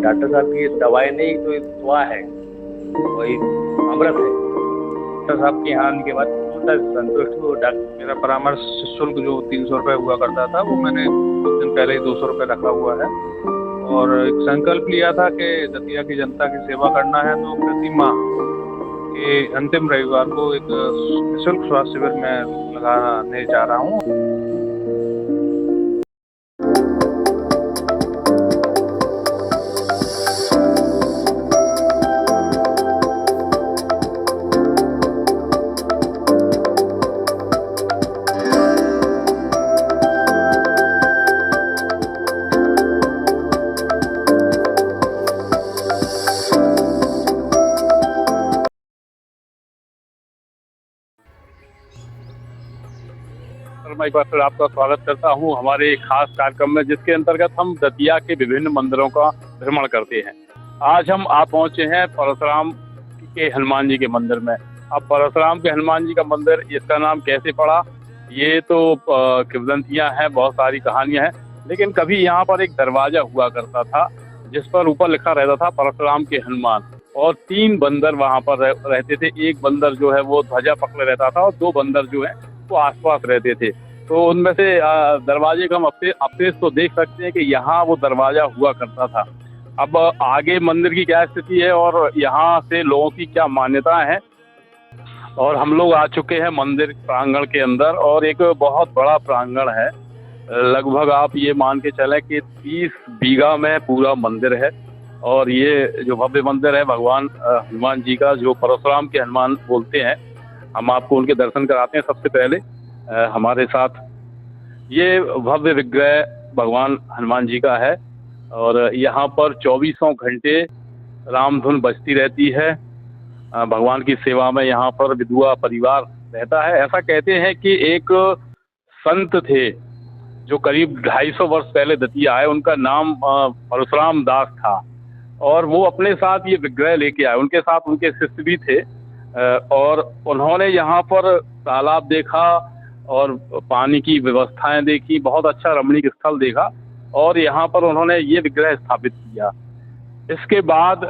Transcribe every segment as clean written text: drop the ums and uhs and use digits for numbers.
Doctor साहब की दवाई नहीं तो दुआ है, वही अमृत है। डॉक्टर साहब के यहाँ आने के बाद पूर्ण संतुष्ट हूँ। डॉक्टर मेरा परामर्श शुल्क जो 300 रुपये हुआ करता था वो मैंने कुछ दिन पहले ही 200 रुपये रखा हुआ है। और एक संकल्प लिया था कि दतिया की जनता की सेवा करना है, तो प्रति माह के अंतिम रविवार को एक निःशुल्क स्वास्थ्य शिविर में लगाने जा रहा हूँ। मैं एक बार फिर आपका स्वागत करता हूं हमारे खास कार्यक्रम में, जिसके अंतर्गत हम दतिया के विभिन्न मंदिरों का भ्रमण करते हैं। आज हम आ पहुंचे हैं परशुराम के हनुमान जी के मंदिर में। अब परशुराम के हनुमान जी का मंदिर, इसका नाम कैसे पड़ा, ये तो किंवदंतियां हैं, बहुत सारी कहानियां हैं। लेकिन कभी यहाँ पर एक दरवाजा हुआ करता था जिस पर ऊपर लिखा रहता था परशुराम के हनुमान, और 3 बंदर वहाँ पर रहते थे। एक बंदर जो है वो ध्वजा पकड़े रहता था और 2 बंदर जो है वो आसपास रहते थे। तो उनमें से दरवाजे का हम अवशेष तो देख सकते हैं कि यहाँ वो दरवाजा हुआ करता था। अब आगे मंदिर की क्या स्थिति है और यहाँ से लोगों की क्या मान्यता है, और हम लोग आ चुके हैं मंदिर प्रांगण के अंदर। और एक बहुत बड़ा प्रांगण है, लगभग आप ये मान के चलें कि 30 बीघा में पूरा मंदिर है। और ये जो भव्य मंदिर है भगवान हनुमान जी का, जो परशुराम के हनुमान बोलते हैं, हम आपको उनके दर्शन कराते हैं। सबसे पहले हमारे साथ ये भव्य विग्रह भगवान हनुमान जी का है, और यहाँ पर 24 घंटे रामधुन बजती रहती है। भगवान की सेवा में यहाँ पर विधवा परिवार रहता है। ऐसा कहते हैं कि एक संत थे जो करीब 250 वर्ष पहले दतिया आए, उनका नाम परशुराम दास था, और वो अपने साथ ये विग्रह लेके आए। उनके साथ उनके शिष्य भी थे, और उन्होंने यहाँ पर तालाब देखा और पानी की व्यवस्थाएं देखी, बहुत अच्छा रमणीक स्थल देखा, और यहाँ पर उन्होंने ये विग्रह स्थापित किया। इसके बाद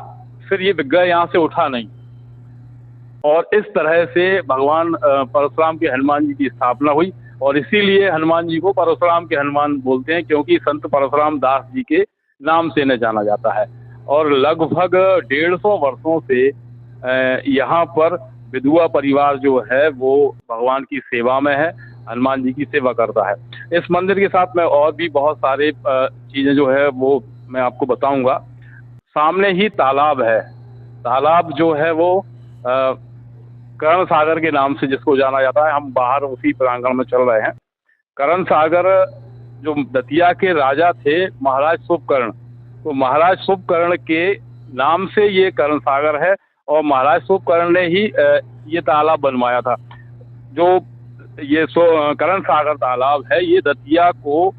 फिर ये विग्रह यहाँ से उठा नहीं, और इस तरह से भगवान परशुराम के हनुमान जी की स्थापना हुई। और इसीलिए हनुमान जी को परशुराम के हनुमान बोलते हैं, क्योंकि संत परशुराम दास जी के नाम से इन्हें जाना जाता है। और लगभग 150 वर्षों से यहाँ पर विधवा परिवार जो है वो भगवान की सेवा में है, हनुमान जी की सेवा करता है। इस मंदिर के साथ में और भी बहुत सारे चीज़ें जो है वो मैं आपको बताऊंगा। सामने ही तालाब है। तालाब जो है वो करण सागर के नाम से जिसको जाना जाता है। हम बाहर उसी प्रांगण में चल रहे हैं। करण सागर जो दतिया के राजा थे महाराज शुभकर्ण, तो महाराज शुभकर्ण के नाम से ये करण सागर है, और महाराज शुभकर्ण ने ही ये तालाब बनवाया था। जो ये करण सागर तालाब है, ये दतिया को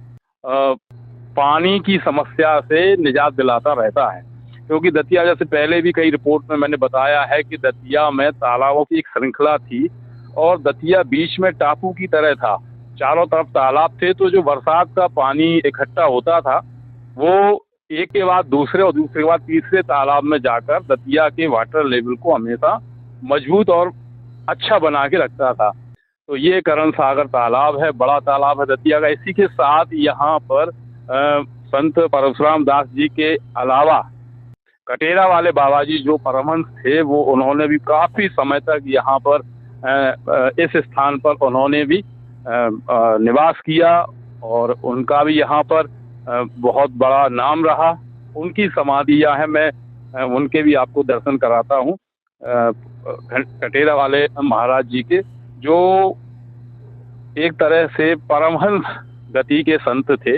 पानी की समस्या से निजात दिलाता रहता है। क्योंकि दतिया, जैसे पहले भी कई रिपोर्ट में मैंने बताया है कि दतिया में तालाबों की एक श्रृंखला थी, और दतिया बीच में टापू की तरह था, चारों तरफ तालाब थे। तो जो बरसात का पानी इकट्ठा होता था वो एक के बाद दूसरे और दूसरे के बाद तीसरे तालाब में जाकर दतिया के वाटर लेवल को हमेशा मजबूत और अच्छा बना के रखता था। तो ये करण सागर तालाब है, बड़ा तालाब है दतिया का। इसी के साथ यहाँ पर संत परशुराम दास जी के अलावा कटेरा वाले बाबा जी जो परमहंस थे, वो उन्होंने भी काफ़ी समय तक यहाँ पर इस स्थान पर उन्होंने भी निवास किया, और उनका भी यहाँ पर बहुत बड़ा नाम रहा। उनकी समाधियाँ हैं, मैं उनके भी आपको दर्शन कराता हूँ। कटेरा वाले महाराज जी के, जो एक तरह से परमहंस गति के संत थे।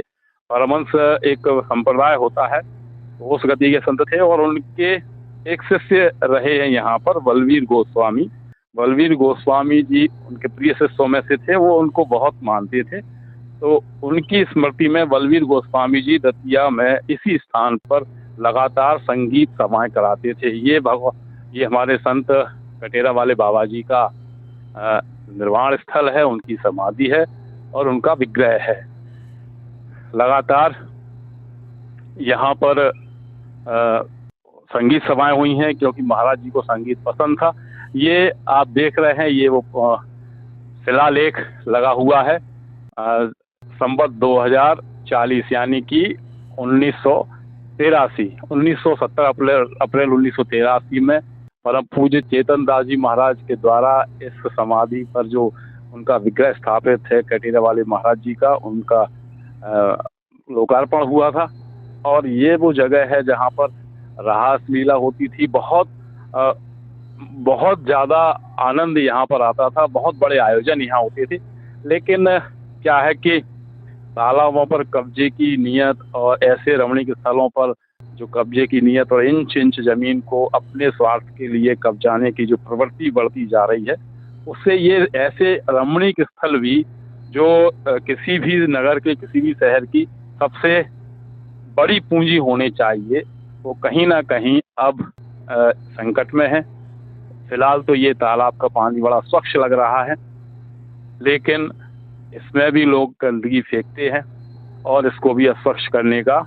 परमहंस एक संप्रदाय होता है, उस गति के संत थे, और उनके एक शिष्य रहे हैं यहाँ पर बलवीर गोस्वामी। बलवीर गोस्वामी जी उनके प्रिय शिष्यों में से थे, वो उनको बहुत मानते थे। तो उनकी स्मृति में बलवीर गोस्वामी जी दतिया में इसी स्थान पर लगातार संगीत सभाएं कराते थे। ये हमारे संत कटेरा वाले बाबा जी का निर्वाण स्थल है, उनकी समाधि है और उनका विग्रह है। लगातार यहाँ पर संगीत सभाएं हुई हैं, क्योंकि महाराज जी को संगीत पसंद था। ये आप देख रहे हैं, ये वो शिलालेख लगा हुआ है संवत 2040 यानी कि 1970 अप्रैल 1983 में परम पूज्य चेतन दास जी महाराज के द्वारा इस समाधि पर जो उनका विग्रह स्थापित है कटीरा वाले महाराज जी का, उनका लोकार्पण हुआ था। और ये वो जगह है जहाँ पर रास लीला होती थी। बहुत ज़्यादा आनंद यहाँ पर आता था, बहुत बड़े आयोजन यहाँ होते थे। लेकिन क्या है कि तालाबों पर कब्जे की नियत और ऐसे रमणीक स्थलों पर जो कब्जे की नियत और इंच इंच जमीन को अपने स्वार्थ के लिए कब्जाने की जो प्रवृत्ति बढ़ती जा रही है, उससे ये ऐसे रमणीक स्थल भी जो किसी भी नगर के, किसी भी शहर की सबसे बड़ी पूंजी होनी चाहिए, वो कहीं ना कहीं अब संकट में है। फिलहाल तो ये तालाब का पानी बड़ा स्वच्छ लग रहा है, लेकिन इसमें भी लोग गंदगी फेंकते हैं और इसको भी अस्वच्छ करने का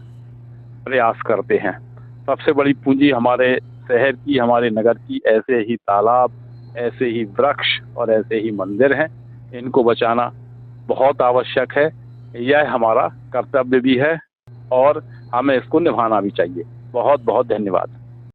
प्रयास करते हैं। सबसे बड़ी पूंजी हमारे शहर की, हमारे नगर की ऐसे ही तालाब, ऐसे ही वृक्ष और ऐसे ही मंदिर हैं। इनको बचाना बहुत आवश्यक है। यह हमारा कर्तव्य भी है और हमें इसको निभाना भी चाहिए। बहुत बहुत धन्यवाद।